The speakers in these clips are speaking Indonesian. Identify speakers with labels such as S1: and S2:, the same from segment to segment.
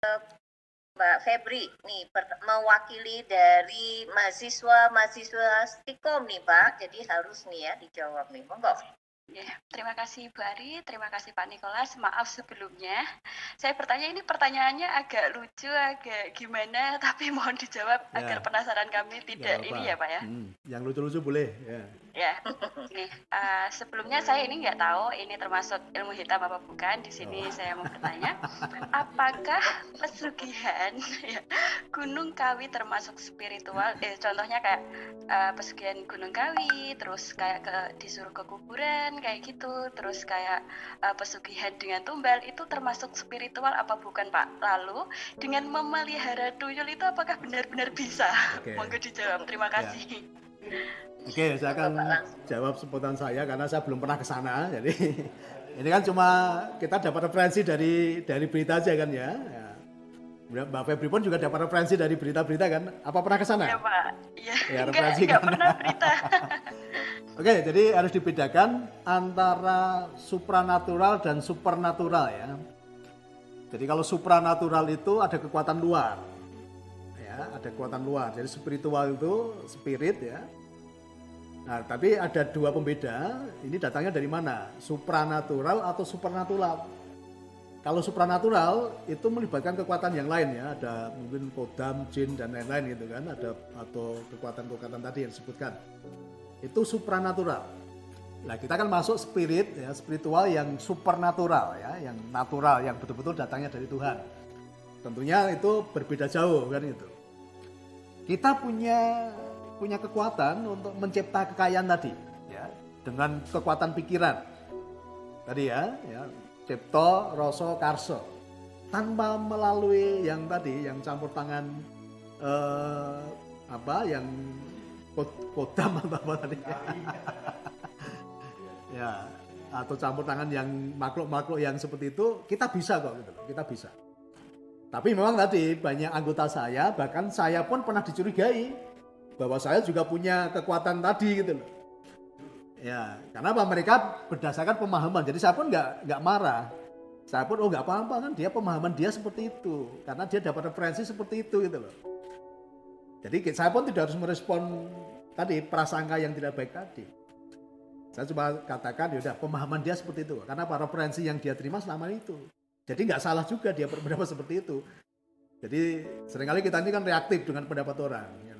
S1: Mbak Febri nih mewakili dari mahasiswa Stikom nih Pak, jadi harus nih ya dijawab nih, monggo.
S2: Ya, terima kasih Bu Ari, terima kasih Pak Nikolas. Maaf sebelumnya, saya bertanya ini pertanyaannya agak lucu, agak gimana, tapi mohon dijawab agar penasaran kami tidak ini ya Pak ya.
S3: Yang lucu-lucu boleh.
S2: Ya, ini sebelumnya saya ini nggak tahu ini termasuk ilmu hitam apa bukan. Di sini saya mau bertanya, apakah pesugihan Gunung Kawi termasuk spiritual? Contohnya kayak pesugihan Gunung Kawi, terus kayak disuruh ke kuburan kayak gitu, terus kayak pesugihan dengan tumbal itu termasuk spiritual apa bukan Pak? Lalu dengan memelihara tuyul itu apakah benar-benar bisa? Monggo dijawab. Terima kasih.
S3: Oke, saya akan jawab sebutan saya karena saya belum pernah ke sana. Jadi ini kan cuma kita dapat referensi dari berita aja kan ya. Mbak Febri pun juga dapat referensi dari berita-berita kan. Apa pernah ke sana?
S2: Iya Pak. Iya.
S3: Ya, referensi
S2: enggak pernah berita.
S3: Oke, jadi harus dibedakan antara supranatural dan supernatural ya. Jadi kalau supranatural itu ada kekuatan luar. Ya, ada kekuatan luar. Jadi spiritual itu spirit ya. Nah, tapi ada dua pembeda, ini datangnya dari mana? Supranatural atau supernatural. Kalau supranatural itu melibatkan kekuatan yang lain ya, ada mungkin kodam, jin dan lain-lain gitu kan, ada atau kekuatan-kekuatan tadi yang disebutkan. Itu supranatural. Nah, kita kan masuk spirit ya, spiritual yang supernatural ya, yang natural, yang betul-betul datangnya dari Tuhan. Tentunya itu berbeda jauh kan itu. Kita punya kekuatan untuk mencipta kekayaan tadi ya, dengan kekuatan pikiran tadi ya cipta rasa karsa tanpa melalui yang tadi yang campur tangan yang kodam atau apa tadi ya, atau campur tangan yang makhluk-makhluk yang seperti itu kita bisa kok gitu, kita bisa. Tapi memang tadi banyak anggota saya, bahkan saya pun pernah dicurigai bahwa saya juga punya kekuatan tadi gitu loh. Ya, karena apa? Mereka berdasarkan pemahaman. Jadi saya pun nggak marah. Saya pun nggak apa-apa kan, dia pemahaman dia seperti itu. Karena dia dapat referensi seperti itu gitu loh. Jadi saya pun tidak harus merespon tadi prasangka yang tidak baik tadi. Saya cuma katakan ya udah pemahaman dia seperti itu. Karena para referensi yang dia terima selama itu. Jadi nggak salah juga dia berpendapat seperti itu. Jadi seringkali kita ini kan reaktif dengan pendapat orang.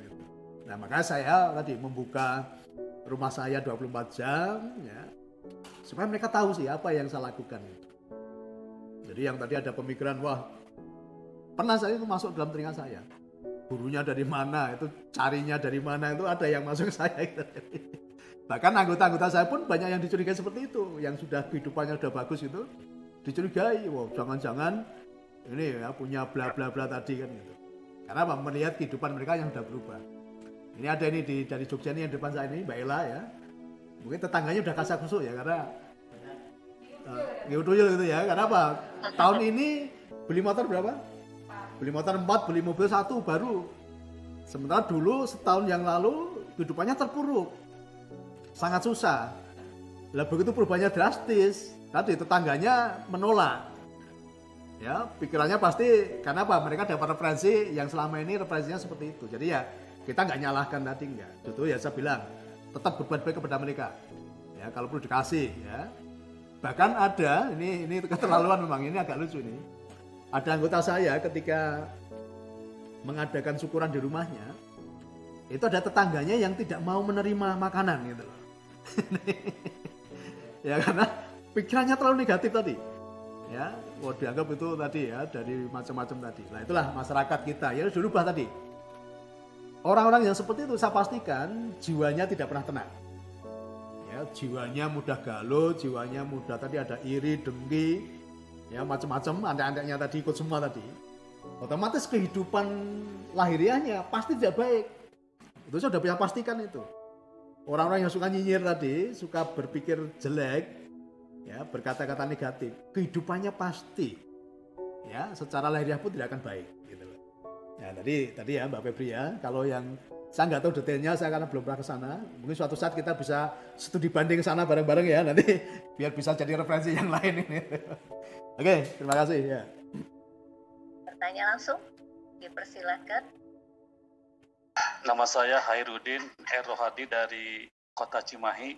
S3: Nah, makanya saya tadi membuka rumah saya 24 jam ya, supaya mereka tahu sih apa yang saya lakukan. Jadi yang tadi ada pemikiran, wah pernah saya itu masuk dalam telinga saya. Gurunya dari mana, itu carinya dari mana, itu ada yang masuk ke saya. Bahkan anggota-anggota saya pun banyak yang dicurigai seperti itu. Yang sudah kehidupannya sudah bagus itu dicurigai, wah jangan-jangan ini ya punya bla bla bla tadi kan gitu. Karena apa? Melihat kehidupan mereka yang sudah berubah. Ini ada ini dari Jogja ini yang depan saya ini, Mbak Ella ya. Mungkin tetangganya udah kasak kusuk ya karena tuyul gitu ya. Karena apa? Tahun ini beli motor berapa? Beli motor 4, beli mobil 1 baru. Sementara dulu setahun yang lalu kehidupannya terpuruk. Sangat susah. Lah begitu perubahannya drastis, tadi tetangganya menolak. Ya, pikirannya pasti karena apa? Mereka dapat referensi yang selama ini referensinya seperti itu. Jadi ya kita nggak nyalahkan tadi enggak. Itu ya saya bilang tetap berbuat baik kepada mereka. Ya kalau perlu dikasih ya. Bahkan ada ini keterlaluan memang ini agak lucu nih. Ada anggota saya ketika mengadakan syukuran di rumahnya itu ada tetangganya yang tidak mau menerima makanan gitu loh. Ya karena pikirannya terlalu negatif tadi. Ya, dianggap itu tadi ya dari macam-macam tadi. Nah itulah masyarakat kita ya sudah berubah tadi. Orang-orang yang seperti itu saya pastikan jiwanya tidak pernah tenang. Ya, jiwanya mudah galau, jiwanya mudah tadi ada iri, dengki, ya macam-macam, antek-anteknya tadi ikut semua tadi. Otomatis kehidupan lahiriahnya pasti tidak baik. Itu saya sudah bisa pastikan itu. Orang-orang yang suka nyinyir tadi, suka berpikir jelek, ya berkata-kata negatif, kehidupannya pasti, ya secara lahiriah pun tidak akan baik. Ya tadi ya Mbak Febri ya, kalau yang saya nggak tahu detailnya, saya karena belum pernah ke sana. Mungkin suatu saat kita bisa studi banding ke sana bareng-bareng ya, nanti biar bisa jadi referensi yang lain ini. Oke, terima kasih ya.
S1: bertanya langsung, dipersilakan.
S4: Nama saya Hairudin Rohadi dari Kota Cimahi.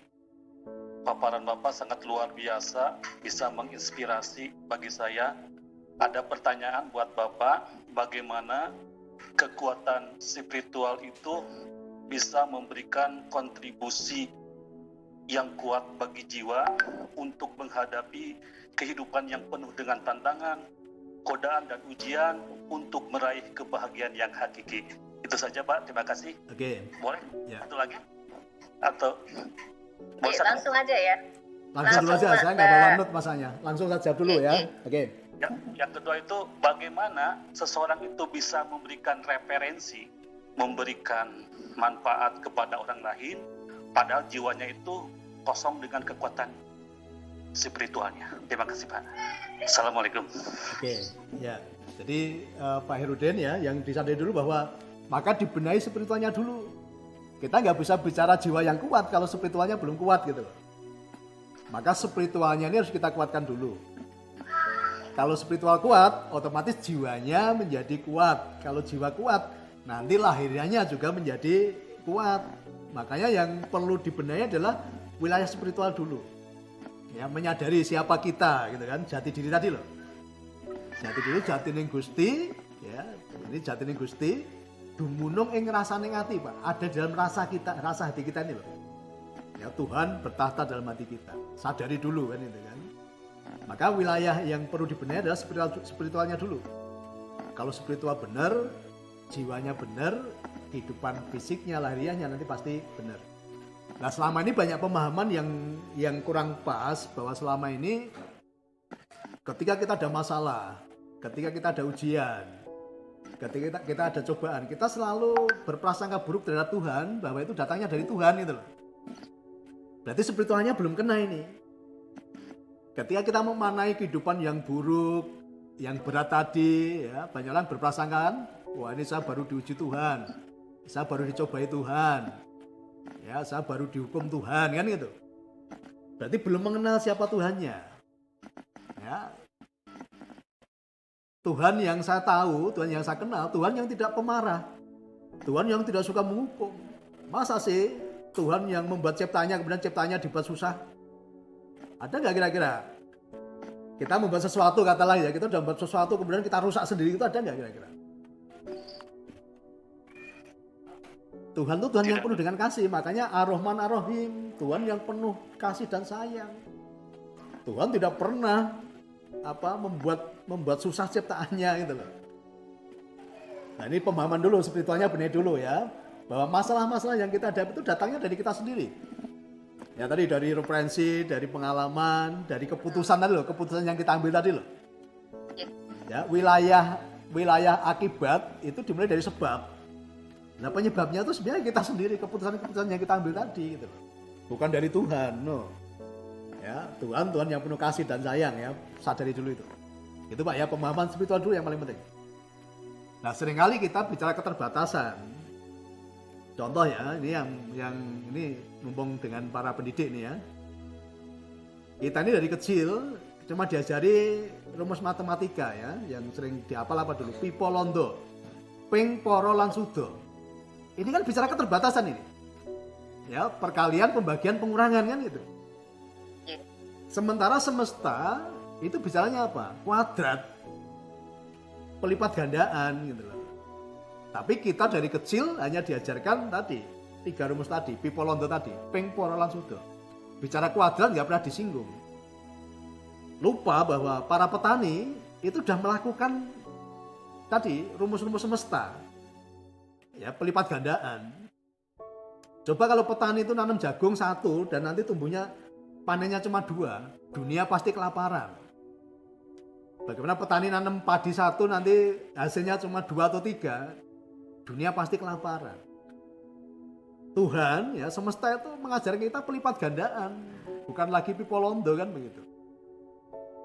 S4: Paparan Bapak sangat luar biasa, bisa menginspirasi bagi saya. Ada pertanyaan buat Bapak, bagaimana kekuatan spiritual itu bisa memberikan kontribusi yang kuat bagi jiwa untuk menghadapi kehidupan yang penuh dengan tantangan, godaan dan ujian untuk meraih kebahagiaan yang hakiki. Itu saja Pak, terima kasih.
S3: Oke.
S4: Boleh?
S3: Ya.
S4: Satu lagi? Atau
S1: Oke, langsung aja ya.
S3: Langsung dulu aja, saya nggak bawa note masanya. Langsung saja dulu ya. Oke.
S4: Yang kedua itu bagaimana seseorang itu bisa memberikan referensi, memberikan manfaat kepada orang lain, padahal jiwanya itu kosong dengan kekuatan spiritualnya. Terima kasih Pak. Assalamualaikum.
S3: Oke, ya. Jadi Pak Herudin ya, yang disadari dulu bahwa maka dibenahi spiritualnya dulu. Kita nggak bisa bicara jiwa yang kuat kalau spiritualnya belum kuat gitu. Maka spiritualnya ini harus kita kuatkan dulu. Kalau spiritual kuat, otomatis jiwanya menjadi kuat. Kalau jiwa kuat, nanti lahiriannya juga menjadi kuat. Makanya yang perlu dibenahi adalah wilayah spiritual dulu. Ya, menyadari siapa kita gitu kan, jati diri tadi loh. Jati diri jati ning Gusti, ya. Ini jati ning Gusti dumunung ing rasaning ati, Pak. Ada dalam rasa kita, rasa hati kita ini loh. Ya, Tuhan bertahta dalam hati kita. Sadari dulu kan itu kan. Maka wilayah yang perlu dibenahi adalah spiritualnya dulu. Kalau spiritual benar, jiwanya benar, kehidupan fisiknya, lahiriahnya nanti pasti benar. Nah, selama ini banyak pemahaman yang kurang pas bahwa selama ini ketika kita ada masalah, ketika kita ada ujian, ketika kita ada cobaan, kita selalu berprasangka buruk terhadap Tuhan bahwa itu datangnya dari Tuhan gitu loh. Berarti spiritualnya belum kena ini. Ketika kita memanai kehidupan yang buruk, yang berat tadi, ya, banyak orang berprasangka kan, wah ini saya baru diuji Tuhan, saya baru dicobai Tuhan, ya saya baru dihukum Tuhan kan gitu. Berarti belum mengenal siapa Tuhannya. Ya. Tuhan yang saya tahu, Tuhan yang saya kenal, Tuhan yang tidak pemarah, Tuhan yang tidak suka menghukum. Masa sih Tuhan yang membuat ciptanya kemudian ciptanya dibuat susah? Ada nggak kira-kira? Kita membuat sesuatu katalah ya, kita udah membuat sesuatu kemudian kita rusak sendiri, itu ada nggak kira-kira? Tuhan itu Tuhan yang penuh dengan kasih, makanya Ar-Rahman Ar-Rahim, Tuhan yang penuh kasih dan sayang. Tuhan tidak pernah membuat susah ciptaannya gitu loh. Nah ini pemahaman dulu, spiritualnya benar dulu ya, bahwa masalah-masalah yang kita hadapi itu datangnya dari kita sendiri. Ya tadi dari referensi, dari pengalaman, dari keputusan tadi loh, keputusan yang kita ambil tadi loh. Ya, wilayah akibat itu dimulai dari sebab. Nah penyebabnya itu sebenarnya kita sendiri, keputusan-keputusan yang kita ambil tadi gitu loh. Bukan dari Tuhan, no. Ya, Tuhan yang penuh kasih dan sayang ya, sadari dulu itu. Itu Pak ya, pemahaman spiritual dulu yang paling penting. Nah seringkali kita bicara keterbatasan. Contoh ya, ini yang ini mumpung dengan para pendidik nih ya. Kita ini dari kecil cuma diajari rumus matematika ya, yang sering dihafal apa dulu? Pipo londo, ping poro lan sudo. Ini kan bicara keterbatasan ini. Ya, perkalian, pembagian, pengurangan kan gitu. Sementara semesta itu bicaranya apa? Kuadrat. Pelipat gandaan gitu loh. Tapi kita dari kecil hanya diajarkan tadi, 3 rumus tadi, pipo londo tadi, ping poro lan sudo. Bicara kuadrat nggak pernah disinggung. Lupa bahwa para petani itu sudah melakukan tadi rumus-rumus semesta. Ya, pelipat gandaan. Coba kalau petani itu nanam jagung 1 dan nanti tumbuhnya panennya cuma 2, dunia pasti kelaparan. Bagaimana petani nanam padi 1 nanti hasilnya cuma 2 atau 3, dunia pasti kelaparan. Tuhan ya semesta itu mengajar kita pelipat gandaan, bukan lagi pipo londo kan begitu.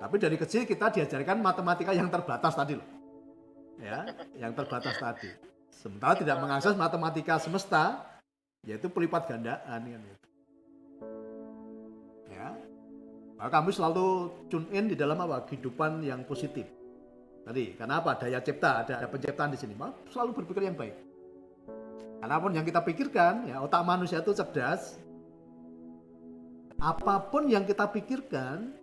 S3: Tapi dari kecil kita diajarkan matematika yang terbatas tadi loh. Ya, yang terbatas tadi. Sementara tidak mengakses matematika semesta, yaitu pelipat gandaan kan gitu. Ya. Maka kami selalu tune in di dalam apa? Kehidupan yang positif. Tadi, karena apa? Daya cipta, ada penciptaan di sini. Selalu berpikir yang baik. Karena yang kita pikirkan, ya otak manusia itu cerdas. Apapun yang kita pikirkan,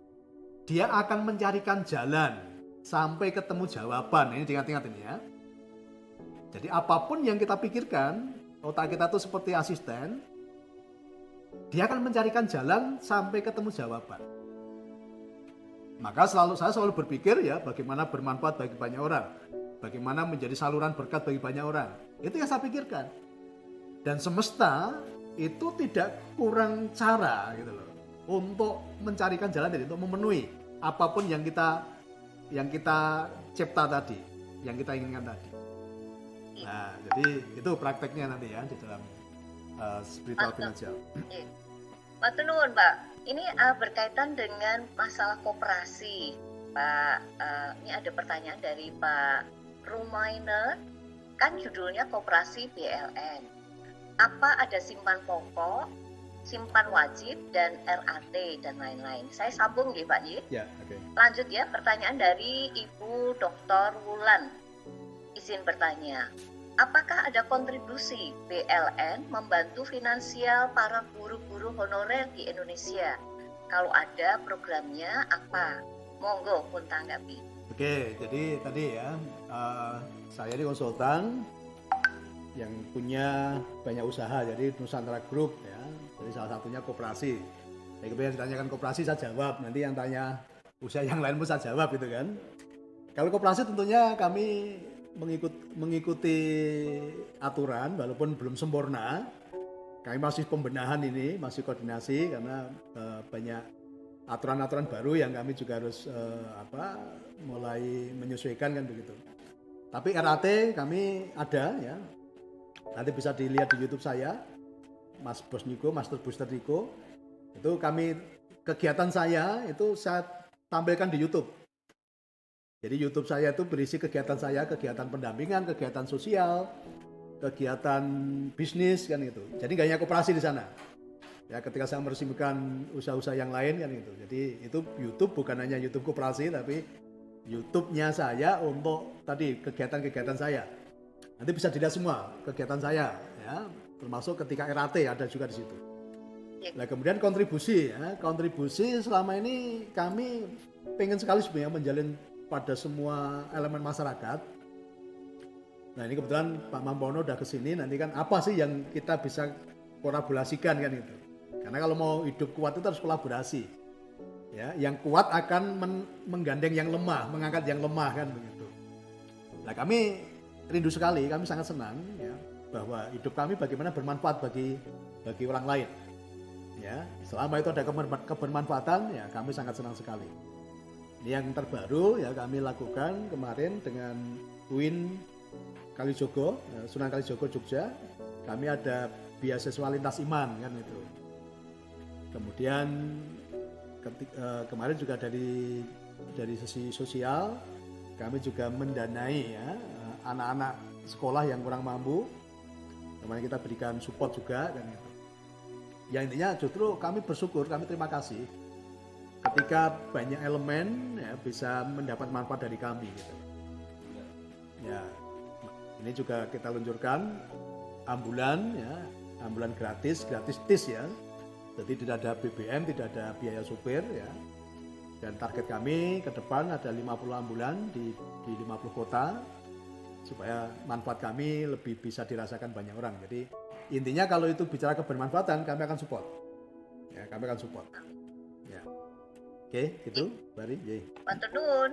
S3: dia akan mencarikan jalan sampai ketemu jawaban. Ini diingat-ingat ini ya. Jadi apapun yang kita pikirkan, otak kita itu seperti asisten, dia akan mencarikan jalan sampai ketemu jawaban. Maka saya selalu berpikir ya bagaimana bermanfaat bagi banyak orang. Bagaimana menjadi saluran berkat bagi banyak orang. Itu yang saya pikirkan. Dan semesta itu tidak kurang cara gitu loh. Untuk mencarikan jalan tadi, untuk memenuhi apapun yang kita cipta tadi, yang kita inginkan tadi. Nah, jadi itu prakteknya nanti ya di dalam spiritual financial.
S1: Matur nuwun, Pak. Ini berkaitan dengan masalah koperasi, Pak. Ini ada pertanyaan dari Pak Rumainer. Kan judulnya koperasi BLN. Apa ada simpan pokok, simpan wajib, dan RAT dan lain-lain? Saya sambung ya, Pak.
S3: Ya, oke.
S1: Lanjut ya, pertanyaan dari Ibu Dr. Wulan. Izin bertanya. Apakah ada kontribusi BLN membantu finansial para guru-guru honorer di Indonesia? Kalau ada, programnya apa? Monggo pun tanggapi.
S3: Oke, jadi tadi ya, saya ini konsultan yang punya banyak usaha, jadi Nusantara Group ya, jadi salah satunya koperasi. Jadi kemudian ditanyakan koperasi saya jawab, nanti yang tanya usaha yang lain pun saya jawab gitu kan. Kalau koperasi tentunya kami mengikuti aturan walaupun belum sempurna. Kami masih pembenahan ini, masih koordinasi karena banyak aturan-aturan baru yang kami juga harus mulai menyesuaikan kan begitu. Tapi RAT kami ada ya. Nanti bisa dilihat di YouTube saya, Mas Bos Niko, Master Booster Niko. Itu kegiatan saya itu saya tampilkan di YouTube. Jadi YouTube saya itu berisi kegiatan saya, kegiatan pendampingan, kegiatan sosial, kegiatan bisnis kan itu. Jadi nggak hanya koperasi di sana. Ya ketika saya meresmikan usaha-usaha yang lain kan itu. Jadi itu YouTube bukan hanya YouTube koperasi tapi YouTube-nya saya untuk tadi kegiatan-kegiatan saya. Nanti bisa dilihat semua kegiatan saya ya, termasuk ketika RAT ada juga di situ. Nah kemudian kontribusi ya, kontribusi selama ini kami pengen sekali sebenarnya menjalin pada semua elemen masyarakat. Nah ini kebetulan Pak Mampono udah kesini, nanti kan apa sih yang kita bisa kolaborasikan kan itu. Karena kalau mau hidup kuat itu harus kolaborasi. Ya, yang kuat akan menggandeng yang lemah, mengangkat yang lemah kan begitu. Nah kami rindu sekali, kami sangat senang ya bahwa hidup kami bagaimana bermanfaat bagi orang lain. Ya, selama itu ada kebermanfaatan ya kami sangat senang sekali. Ini yang terbaru ya kami lakukan kemarin dengan UIN Kalijogo, Sunan Kalijogo Jogja. Kami ada beasiswa lintas iman kan itu. Kemudian kemarin juga dari sisi sosial kami juga mendanai ya anak-anak sekolah yang kurang mampu. Kemarin kita berikan support juga kan itu. Ya intinya justru kami bersyukur, kami terima kasih ketika banyak elemen ya, bisa mendapat manfaat dari kami gitu. Ya, ini juga kita luncurkan ambulan ya, ambulan gratis TIS ya. Jadi tidak ada BBM, tidak ada biaya supir ya. Dan target kami ke depan ada 50 ambulan di 50 kota supaya manfaat kami lebih bisa dirasakan banyak orang. Jadi intinya kalau itu bicara kebermanfaatan kami akan support. Ya, kami akan support. Ya. Oke, gitu, Bari.
S1: Matur nuwun.